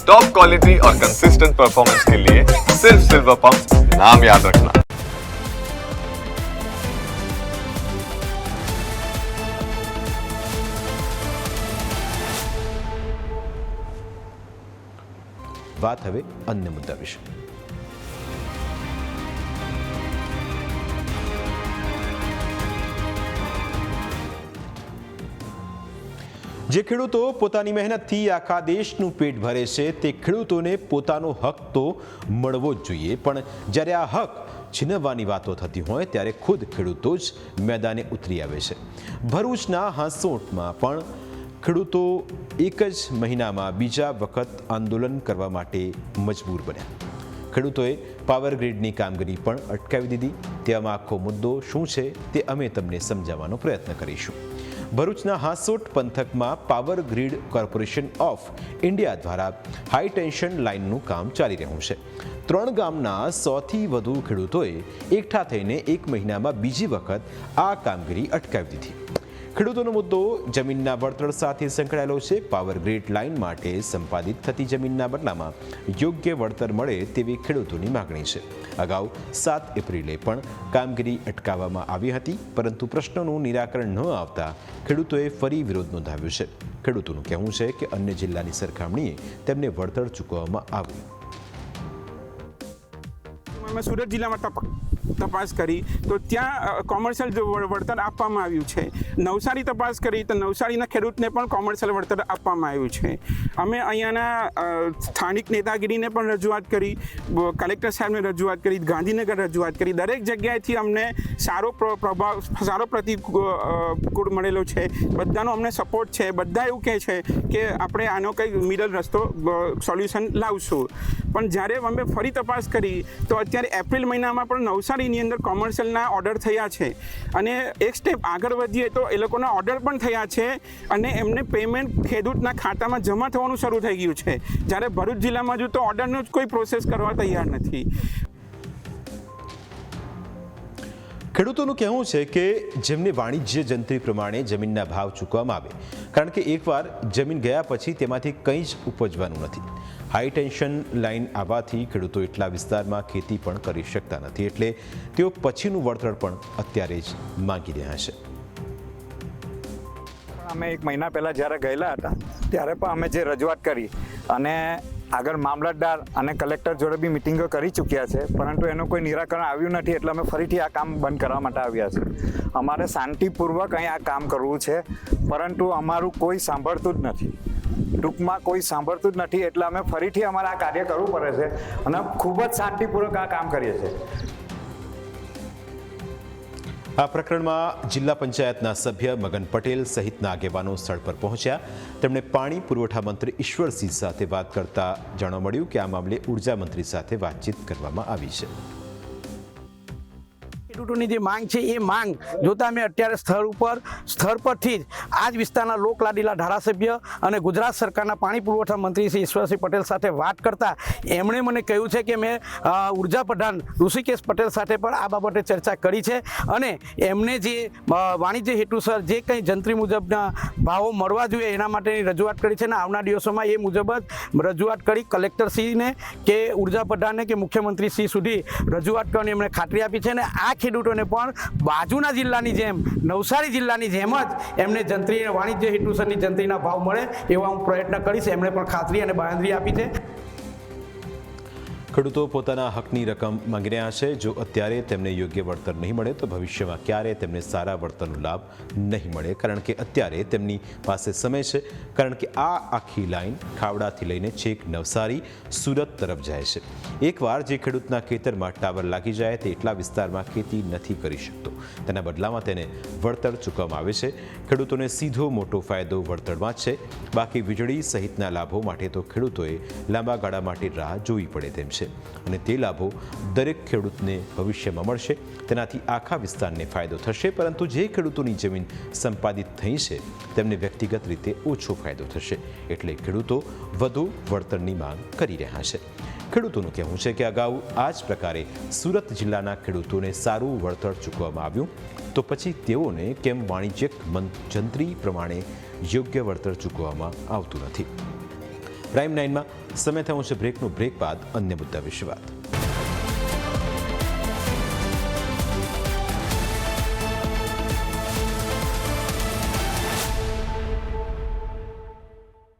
Top quality और consistent performance के लिए सिर्फ सिल्वर पंप नाम याद रखना। बात हवे अन्य मुद्दा विषय। જે ખેડૂતો પોતાની મહેનતથી આખા દેશનું પેટ ભરે છે તે ખેડૂતોને પોતાનો હક તો મળવો જ જોઈએ, પણ જ્યારે આ હક છીનવવાની વાતો થતી હોય ત્યારે ખુદ ખેડૂતો જ મેદાને ઉતરી આવે છે। ભરૂચના હાંસોટમાં પણ ખેડૂતો એક જ મહિનામાં બીજા વખત આંદોલન કરવા માટે મજબૂર બન્યા। ખેડૂતોએ પાવર ગ્રીડની કામગીરી પણ અટકાવી દીધી। તેમાં આખો મુદ્દો શું છે તે અમે તમને સમજાવવાનો પ્રયત્ન કરીશું। ભરૂચના હાંસોટ પંથકમાં power grid corporation of India દ્વારા હાઈ ટેન્શન લાઇનનું કામ ચાલી રહ્યું છે। 3 ગામના 100થી વધુ ખેડૂતોએ એકઠા થઈને એક મહિનામાં બીજી વખત આ કામગીરી અટકાવી દીધી। ખેડૂતોનો મુદ્દો જમીનના વળતર સાથે સંકળાયેલો છે। પાવર ગ્રીડ લાઇન માટે સંપાદિત થતી જમીનના બદલામાં યોગ્ય વળતર મળે તેવી ખેડૂતોની માગણી છે। અગાઉ 7 એપ્રિલે પણ કામગીરી અટકાવવામાં આવી હતી, પરંતુ પ્રશ્નોનું નિરાકરણ ન આવતા ખેડૂતોએ ફરી વિરોધ નોંધાવ્યો છે। ખેડૂતોનું કહેવું છે કે અન્ય જિલ્લાની સરખામણીએ તેમને વળતર ચૂકવવામાં આવ્યું। અમે સુરત જિલ્લામાં તપાસ કરી તો ત્યાં કોમર્શિયલ વળતર આપવામાં આવ્યું છે। નવસારી તપાસ કરી તો નવસારીના ખેડૂતને પણ કોમર્શિયલ વળતર આપવામાં આવ્યું છે। અમે અહીંયાના સ્થાનિક નેતાગીરીને પણ રજૂઆત કરી, કલેક્ટર સાહેબને રજૂઆત કરી, ગાંધીનગર રજૂઆત કરી। દરેક જગ્યાએથી અમને સારો પ્રતિકૂળ મળેલો છે। બધાનો અમને સપોર્ટ છે। બધા એવું કહે છે કે આપણે આનો કંઈ મિડલ રસ્તો સોલ્યુશન લાવશું। પણ જ્યારે અમે ફરી તપાસ કરી તો અત્યારે એપ્રિલ મહિનામાં પણ નવસારીની અંદર કોમર્શિયલના ઓર્ડર થયા છે, અને એક સ્ટેપ આગળ વધીએ તો એ લોકોના ઓર્ડર પણ થયા છે અને એમને પેમેન્ટ ખેડૂતના ખાતામાં જમા થવાનું શરૂ થઈ ગયું છે। જ્યારે ભરૂચ જિલ્લામાં જો તો ઓર્ડરનો જ કોઈ પ્રોસેસ કરવા તૈયાર નથી। ખેડૂતોનું કહેવું છે કે જેમને વાણિજ્ય જંત્રી પ્રમાણે જમીનના ભાવ ચૂકવવામાં આવે, કારણ કે એકવાર જમીન ગયા પછી તેમાંથી કંઈ જ ઉપજવાનું નથી। હાઈ ટેન્શન લાઇન આવવાથી ખેડૂતો એટલા વિસ્તારમાં ખેતી પણ કરી શકતા નથી, એટલે તેઓ પછીનું વળતર પણ અત્યારે જ માંગી રહ્યા છે। અમે એક મહિના પહેલાં જ્યારે ગયેલા હતા ત્યારે પણ અમે જે રજૂઆત કરી અને આગળ મામલતદાર અને કલેક્ટર જોડે બી મિટિંગો કરી ચૂક્યા છે, પરંતુ એનું કોઈ નિરાકરણ આવ્યું નથી, એટલે અમે ફરીથી આ કામ બંધ કરવા માટે આવ્યા છે। અમારે શાંતિપૂર્વક અહીં આ કામ કરવું છે, પરંતુ અમારું કોઈ સાંભળતું જ નથી। ટૂંકમાં કોઈ સાંભળતું જ નથી, એટલે અમે ફરીથી અમારે આ કાર્ય કરવું પડે છે અને ખૂબ જ શાંતિપૂર્વક આ કામ કરીએ છીએ। આ પ્રકરણમાં જિલ્લા પંચાયતના સભ્ય મગન પટેલ સહિતના આગેવાનો સ્થળ પર પહોંચ્યા। તેમણે પાણી પુરવઠા મંત્રી ઈશ્વરસિંહ સાથે વાત કરતા જાણવા મળ્યું કે આ મામલે ઉર્જા મંત્રી સાથે વાતચીત કરવામાં આવી છે। ખેડૂતોની જે માંગ છે એ માંગ જોતા અમે અત્યારે સ્થળ પરથી જ આ જ વિસ્તારના લોકલાડીલા ધારાસભ્ય અને ગુજરાત સરકારના પાણી પુરવઠા મંત્રી શ્રી ઈશ્વરસિંહ પટેલ સાથે વાત કરતા એમણે મને કહ્યું છે કે મેં ઉર્જા પ્રધાન ઋષિકેશ પટેલ સાથે પણ આ બાબતે ચર્ચા કરી છે અને એમને જે વાણિજ્ય હેતુસર જે કંઈ જંત્રી મુજબના ભાવો મળવા જોઈએ એના માટેની રજૂઆત કરી છે અને આવનાર દિવસોમાં એ મુજબ જ રજૂઆત કરી કલેક્ટરશ્રીને કે ઉર્જા પ્રધાનને કે મુખ્યમંત્રીશ્રી સુધી રજૂઆત કરવાની એમણે ખાતરી આપી છે અને આ ખેડૂતોને પણ બાજુના જિલ્લાની જેમ નવસારી જિલ્લાની જેમ જ એમને જંત્રી વાણિજ્ય હેતુસરની જંત્રીના ભાવ મળે એવા હું પ્રયત્ન કરીશ, એમણે પણ ખાતરી અને બાંયધરી આપી છે। ખેડૂતો પોતાના હકની રકમ માંગી રહ્યા છે। જો અત્યારે તેમને યોગ્ય વળતર નહીં મળે તો ભવિષ્યમાં ક્યારે તેમને સારા વળતરનો લાભ નહીં મળે, કારણ કે અત્યારે તેમની પાસે સમય છે, કારણ કે આ આખી લાઈન ખાવડાથી લઈને છેક નવસારી સુરત તરફ જાય છે। એકવાર જે ખેડૂતના ખેતરમાં ટાવર લાગી જાય તે એટલા વિસ્તારમાં ખેતી નથી કરી શકતો, તેના બદલામાં તેને વળતર ચૂકવવામાં આવે છે। ખેડૂતોને સીધો મોટો ફાયદો વળતરમાં જ છે, બાકી વીજળી સહિતના લાભો માટે તો ખેડૂતોએ લાંબા ગાળા માટે રાહ જોવી પડે તેમ છે અને તે લાભો દરેક ખેડૂતને ભવિષ્યમાં મળશે। તેનાથી આખા વિસ્તારને ફાયદો થશે, પરંતુ જે ખેડૂતોની જમીન સંપાદિત થઈ છે તેમને વ્યક્તિગત રીતે ઓછો ફાયદો થશે, એટલે ખેડૂતો વધુ વળતરની માંગ કરી રહ્યા છે। ખેડૂતોનું કહેવું છે કે અગાઉ આ જ પ્રકારે સુરત જિલ્લાના ખેડૂતોને સારું વળતર ચૂકવવામાં આવ્યું, તો પછી તેઓને કેમ વાણિજ્યક જંત્રી પ્રમાણે યોગ્ય વળતર ચૂકવવામાં આવતું નથી? પ્રાઇમ 9માં સમય થયો છે બ્રેકનો. બ્રેક બાદ અન્ય મુદ્દા વિશે વાત.